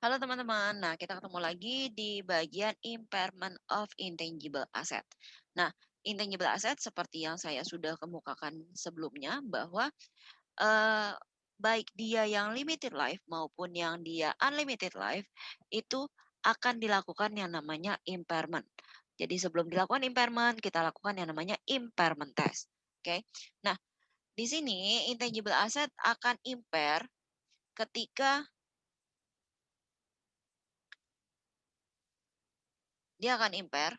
Halo teman-teman, nah kita ketemu lagi di bagian impairment of intangible asset. Nah, intangible asset seperti yang saya sudah kemukakan sebelumnya bahwa eh, baik dia yang limited life maupun yang dia unlimited life itu akan dilakukan yang namanya impairment. Jadi sebelum dilakukan impairment, kita lakukan yang namanya impairment test. Oke. Nah, di sini intangible asset akan impair ketika dia akan impair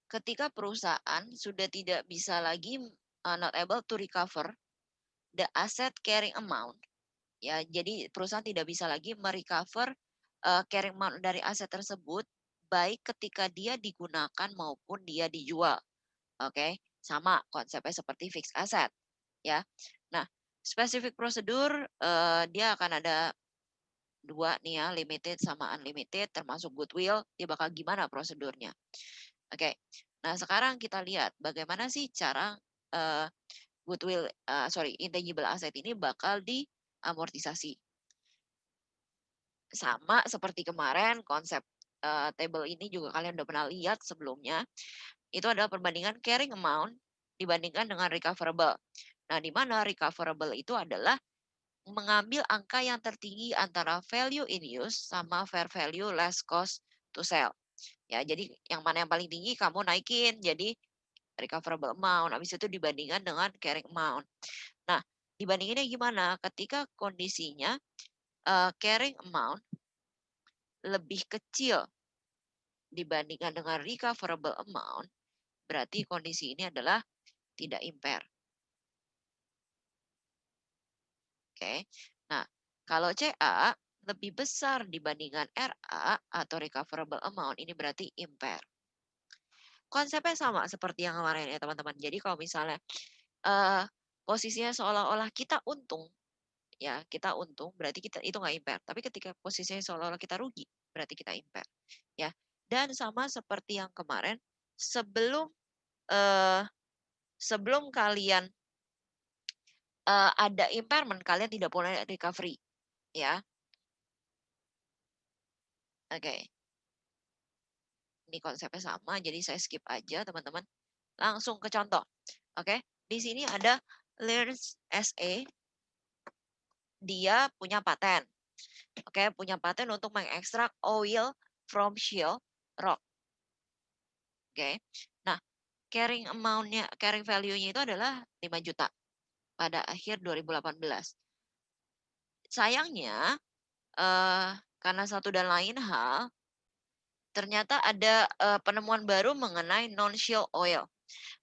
ketika perusahaan sudah tidak bisa lagi not able to recover the asset carrying amount, ya, jadi perusahaan tidak bisa lagi merecover carrying amount dari aset tersebut, baik ketika dia digunakan maupun dia dijual. Oke, sama konsepnya seperti fixed asset, ya. Nah, specific prosedur dia akan ada dua nih ya, limited sama unlimited, termasuk goodwill, dia bakal gimana prosedurnya. Oke, nah sekarang kita lihat bagaimana sih cara uh, intangible asset ini bakal diamortisasi. Sama seperti kemarin konsep table ini juga kalian udah pernah lihat sebelumnya, itu adalah perbandingan carrying amount dibandingkan dengan recoverable. Nah, di mana recoverable itu adalah mengambil angka yang tertinggi antara value in use sama fair value less cost to sell. Ya, jadi yang mana yang paling tinggi kamu naikin jadi recoverable amount, habis itu dibandingkan dengan carrying amount. Nah, dibandinginnya gimana? Ketika kondisinya carrying amount lebih kecil dibandingkan dengan recoverable amount, berarti kondisi ini adalah tidak impair. Oke. Nah, kalau CA lebih besar dibandingkan RA atau recoverable amount, ini berarti impair. Konsepnya sama seperti yang kemarin ya teman-teman. Jadi kalau misalnya eh, posisinya seolah-olah kita untung, ya kita untung berarti kita itu nggak impair. Tapi ketika posisinya seolah-olah kita rugi, berarti kita impair. Ya. Dan sama seperti yang kemarin, sebelum eh, sebelum kalian ada impairment, kalian tidak boleh recovery, ya. Oke. Ini konsepnya sama, jadi saya skip aja teman-teman. Langsung ke contoh. Oke. Di sini ada Learns SA, dia punya paten. Oke, punya paten untuk mengekstrak oil from shale rock. Oke. Nah, carrying value-nya itu adalah 5 juta pada akhir 2018. Sayangnya, karena satu dan lain hal, ternyata ada penemuan baru mengenai non-shale oil.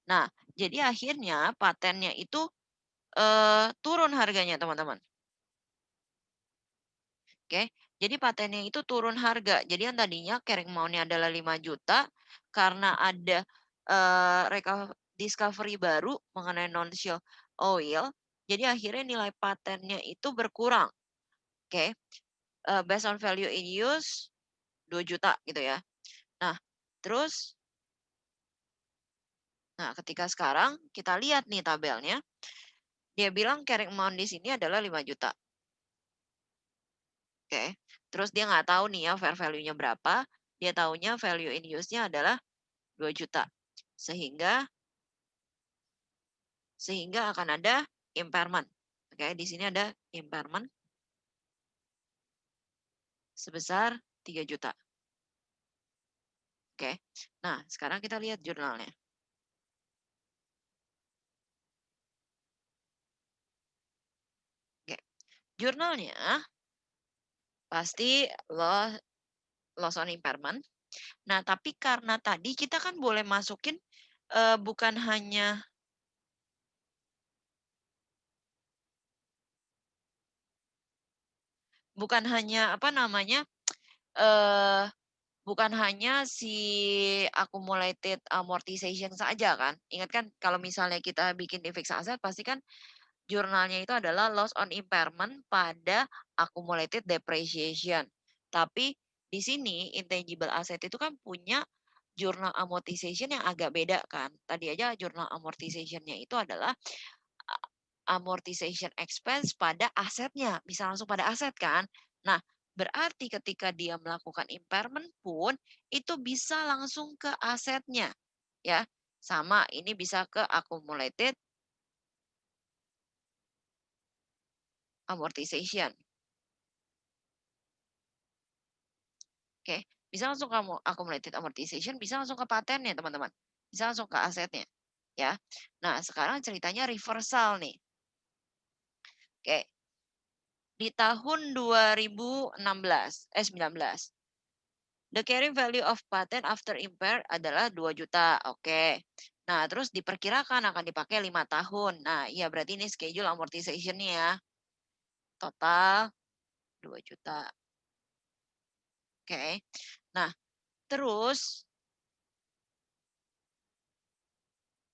Nah, jadi akhirnya patennya itu turun harganya, teman-teman. Oke, jadi patennya itu turun harga. Jadi yang tadinya carrying amount-nya adalah 5 juta, karena ada discovery baru mengenai non-shale oil, jadi akhirnya nilai patennya itu berkurang. Oke, based on value in use 2 juta gitu ya. Nah, terus ketika sekarang kita lihat nih tabelnya, dia bilang carrying amount di sini adalah 5 juta. Oke. Terus dia nggak tahu nih ya fair value-nya berapa. Dia taunya value in use-nya adalah 2 juta. Sehingga sehingga akan ada impairment. Oke, di sini ada impairment sebesar 3 juta. Oke. Nah, sekarang kita lihat jurnalnya. Oke. Jurnalnya pasti loss on impairment. Nah, tapi karena tadi kita kan boleh masukin bukan hanya apa namanya, eh bukan hanya si accumulated amortization saja kan. Ingat kan kalau misalnya kita bikin di fixed asset pasti kan jurnalnya itu adalah loss on impairment pada accumulated depreciation. Tapi di sini intangible asset itu kan punya jurnal amortization yang agak beda kan. Tadi aja jurnal amortization-nya itu adalah amortization expense pada asetnya, bisa langsung pada aset kan. Nah, Berarti ketika dia melakukan impairment pun itu bisa langsung ke asetnya, ya. Sama ini bisa ke accumulated amortization. Oke, bisa langsung kamu accumulated amortization, bisa langsung ke patennya, teman-teman. Bisa langsung ke asetnya, ya. Nah, sekarang ceritanya reversal nih. Oke, di tahun 19. The carrying value of patent after impair adalah 2 juta. Oke. Nah, terus diperkirakan akan dipakai 5 tahun. Nah, iya berarti ini schedule amortization-nya ya. Total 2 juta. Oke. Nah, terus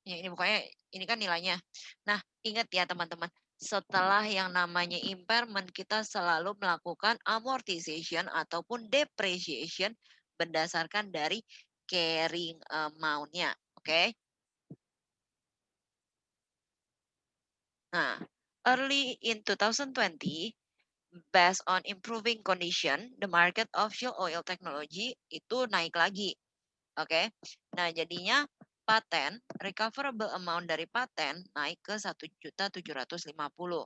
ya ini pokoknya ini kan nilainya. Nah, ingat ya teman-teman, setelah yang namanya impairment kita selalu melakukan amortization ataupun depreciation berdasarkan dari carrying amount-nya. Oke. Nah, early in 2020, based on improving condition, the market of shale oil technology itu naik lagi. Oke. Nah, jadinya paten, recoverable amount dari paten naik ke 1.750.000.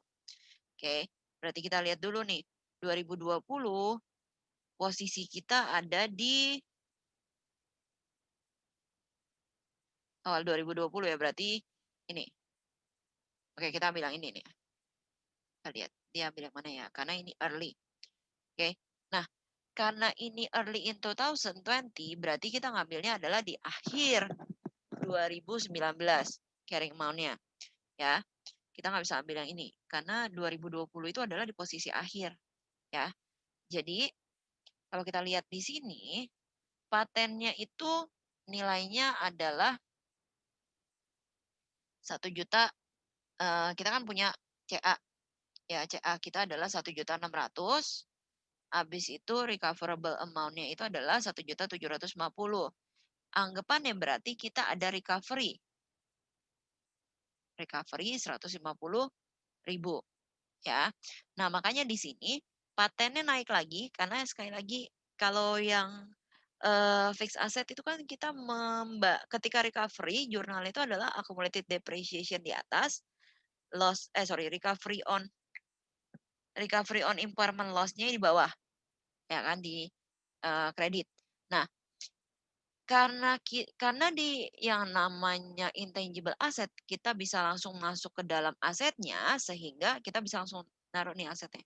Oke. Berarti kita lihat dulu nih, 2020 posisi kita ada di awal 2020 ya, berarti ini. Oke, kita bilang ini nih. Kita lihat dia ambil yang mana ya, karena ini early. Oke. Nah, karena ini early in 2020, berarti kita ngambilnya adalah di akhir 2019 carrying amount-nya, ya. Kita nggak bisa ambil yang ini karena 2020 itu adalah di posisi akhir, ya. Jadi kalau kita lihat di sini, patennya itu nilainya adalah 1 juta. Kita kan punya CA, ya CA kita adalah 1.600.000. Habis itu recoverable amount-nya itu adalah 1.750.000. Anggapannya berarti kita ada recovery 150.000, ya. Nah, makanya di sini patennya naik lagi karena sekali lagi kalau yang fixed asset itu kan kita ketika recovery jurnal itu adalah accumulated depreciation di atas, recovery on impairment loss-nya di bawah, ya kan di kredit. Nah, karena di yang namanya intangible asset, kita bisa langsung masuk ke dalam asetnya, sehingga kita bisa langsung naruh nih asetnya.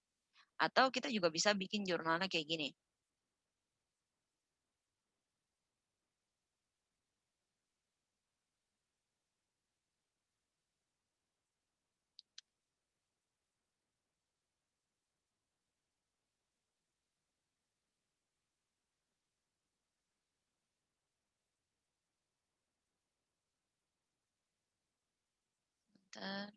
Atau kita juga bisa bikin jurnalnya kayak gini. Bentar.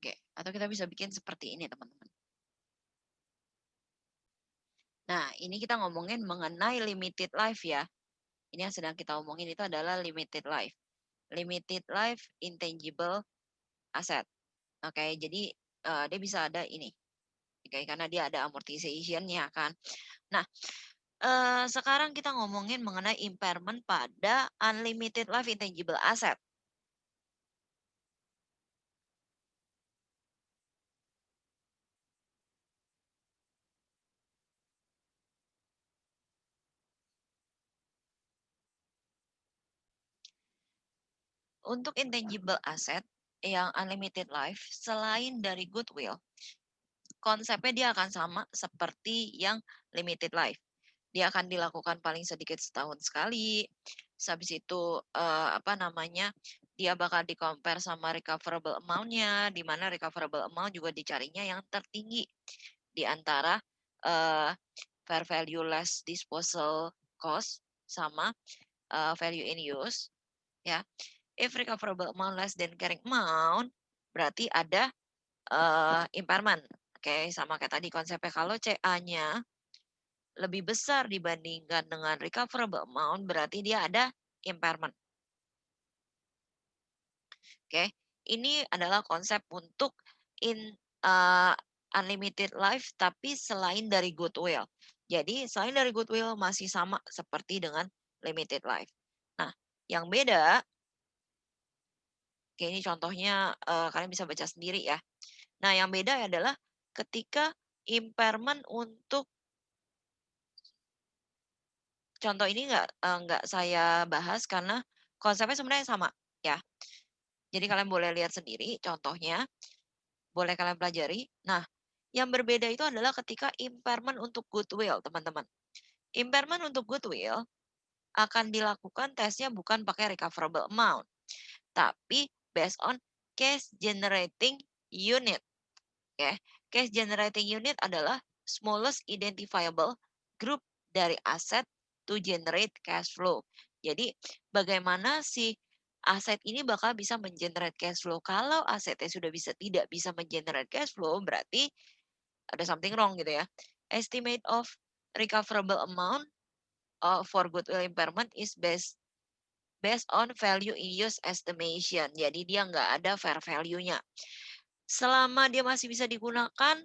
Oke, atau kita bisa bikin seperti ini, teman-teman. Nah, ini kita ngomongin mengenai limited life ya. Ini yang sedang kita omongin itu adalah limited life. Limited life intangible asset. Oke, jadi dia bisa ada ini. Oke, karena dia ada amortization-nya kan. Nah, sekarang kita ngomongin mengenai impairment pada unlimited life intangible asset. Untuk intangible asset yang unlimited life, selain dari goodwill, konsepnya dia akan sama seperti yang limited life. Dia akan dilakukan paling sedikit setahun sekali. Habis itu apa namanya? Dia bakal di-compare sama recoverable amount-nya, di mana recoverable amount juga dicarinya yang tertinggi di antara fair value less disposal cost sama value in use, ya. If recoverable amount less than carrying amount, berarti ada impairment. Oke, sama kayak tadi konsepnya kalau CA-nya lebih besar dibandingkan dengan recoverable amount, berarti dia ada impairment. Oke, ini adalah konsep untuk in eee, unlimited life tapi selain dari goodwill. Jadi selain dari goodwill masih sama seperti dengan limited life. Nah, yang beda, oke ini contohnya, kalian bisa baca sendiri ya. Nah, yang beda adalah ketika impairment untuk contoh ini nggak saya bahas karena konsepnya sebenarnya sama, ya. Jadi kalian boleh lihat sendiri contohnya, boleh kalian pelajari. Nah, yang berbeda itu adalah ketika impairment untuk goodwill, teman-teman. Impairment untuk goodwill akan dilakukan tesnya bukan pakai recoverable amount, tapi based on cash generating unit. Oke, cash generating unit adalah smallest identifiable group dari aset to generate cash flow. Jadi, bagaimana si aset ini bakal bisa mengenerate cash flow. Kalau asetnya sudah tidak bisa mengenerate cash flow, berarti ada something wrong gitu ya. Estimate of recoverable amount for goodwill impairment is based on value in use estimation. Jadi dia nggak ada fair value-nya. Selama dia masih bisa digunakan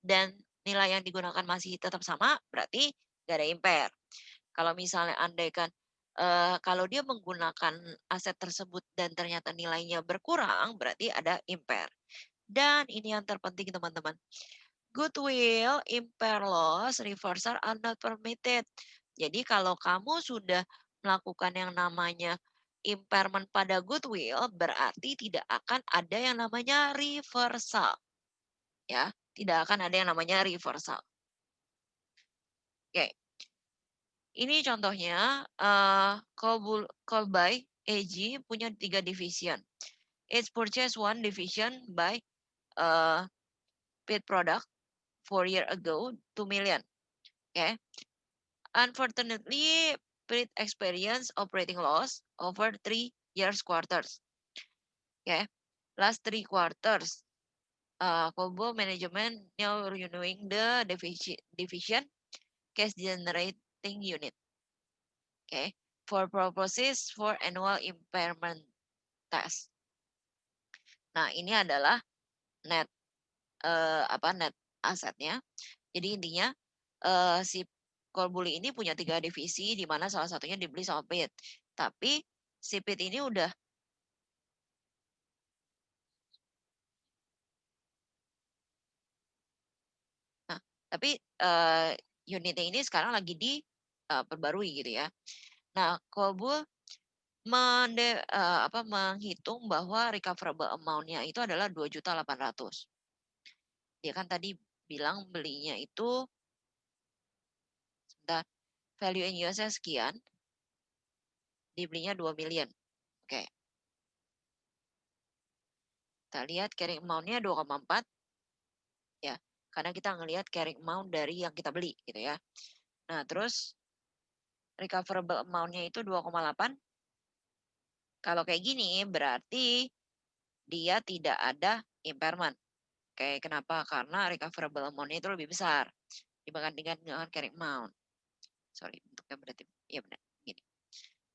dan nilai yang digunakan masih tetap sama, berarti nggak ada impair. Kalau misalnya andaikan kalau dia menggunakan aset tersebut dan ternyata nilainya berkurang, berarti ada impair. Dan ini yang terpenting teman-teman. Goodwill, impair loss, reversal are not permitted. Jadi kalau kamu sudah melakukan yang namanya impairment pada goodwill, berarti tidak akan ada yang namanya reversal. Ya, tidak akan ada yang namanya reversal. Oke, ini contohnya Colby AG punya 3 division. It's purchased one division by paid product 4 year ago 2 million. Okay. Unfortunately, Pit experience operating loss over 3 years quarters. Okay. Last 3 quarters, Kobo management now renewing the division cash generating unit. Okay. For purposes for annual impairment test. Nah, ini adalah net net asetnya. Jadi intinya si Corbuli ini punya 3 divisi di mana salah satunya dibeli sama Pit. Tapi si Pit ini udah nah, tapi unitnya ini sekarang lagi perbarui gitu ya. Nah, Corbul menghitung bahwa recoverable amount-nya itu adalah 2.800.000. Dia kan tadi bilang belinya itu sebentar, value in US-nya sekian, dibelinya 2 million. Oke. Kita lihat carrying amount-nya 2,4 ya. Karena kita ngelihat carrying amount dari yang kita beli gitu ya. Nah, terus recoverable amount-nya itu 2,8. Kalau kayak gini berarti dia tidak ada impairment. Oke, kenapa? Karena recoverable amount-nya itu lebih besar dibandingkan dengan carrying amount. Sorry, bentuknya berarti ya benar gini.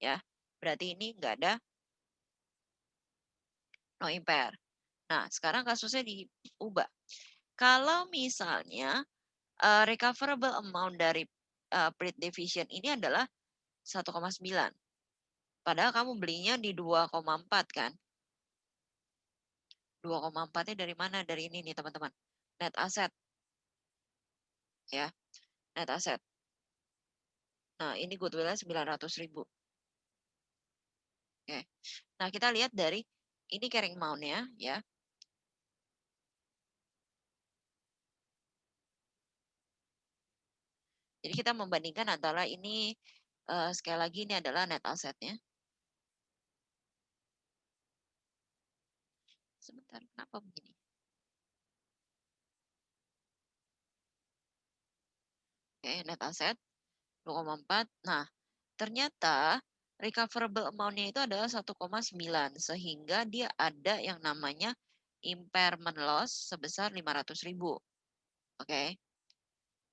Ya. Berarti ini enggak ada no impair. Nah, sekarang kasusnya diubah. Kalau misalnya recoverable amount dari Prit division ini adalah 1,9. Padahal kamu belinya di 2,4 kan. 2,4-nya dari mana? Dari ini nih teman-teman. Net asset ya. Net asset. Nah, ini goodwill-nya 900.000. Oke. Nah, kita lihat dari ini carrying amount-nya ya. Jadi kita membandingkan antara ini sekali lagi ini adalah net asset-nya. Sebentar, kenapa begini? Oke, net asset 2,4. Nah, ternyata recoverable amount-nya itu adalah 1,9 sehingga dia ada yang namanya impairment loss sebesar 500.000. Oke.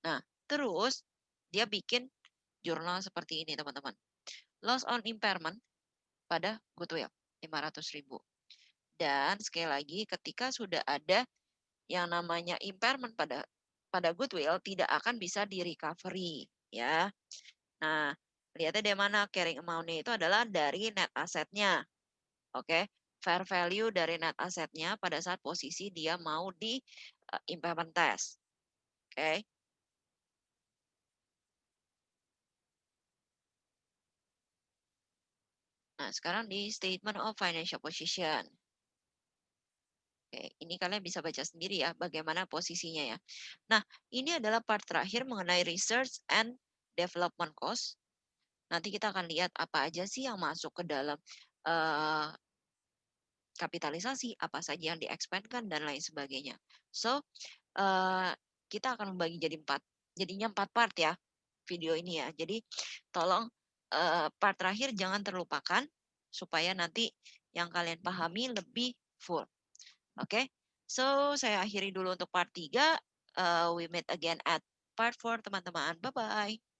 Nah, terus dia bikin jurnal seperti ini, teman-teman. Loss on impairment pada goodwill 500.000. Dan sekali lagi ketika sudah ada yang namanya impairment pada goodwill tidak akan bisa di-recovery ya. Nah, lihatnya dari mana carrying amount-nya itu adalah dari net asset-nya. Oke. Fair value dari net asset-nya pada saat posisi dia mau di impairment test. Oke. Nah, sekarang di statement of financial position. Oke, ini kalian bisa baca sendiri ya bagaimana posisinya ya. Nah, ini adalah part terakhir mengenai research and development cost. Nanti kita akan lihat apa aja sih yang masuk ke dalam eh, kapitalisasi, apa saja yang di-expand-kan dan lain sebagainya. So, eh, kita akan membagi jadi jadinya 4 part ya video ini ya. Jadi tolong part terakhir jangan terlupakan supaya nanti yang kalian pahami lebih full. Oke. So, saya akhiri dulu untuk part 3. We meet again at part 4 teman-teman. Bye-bye.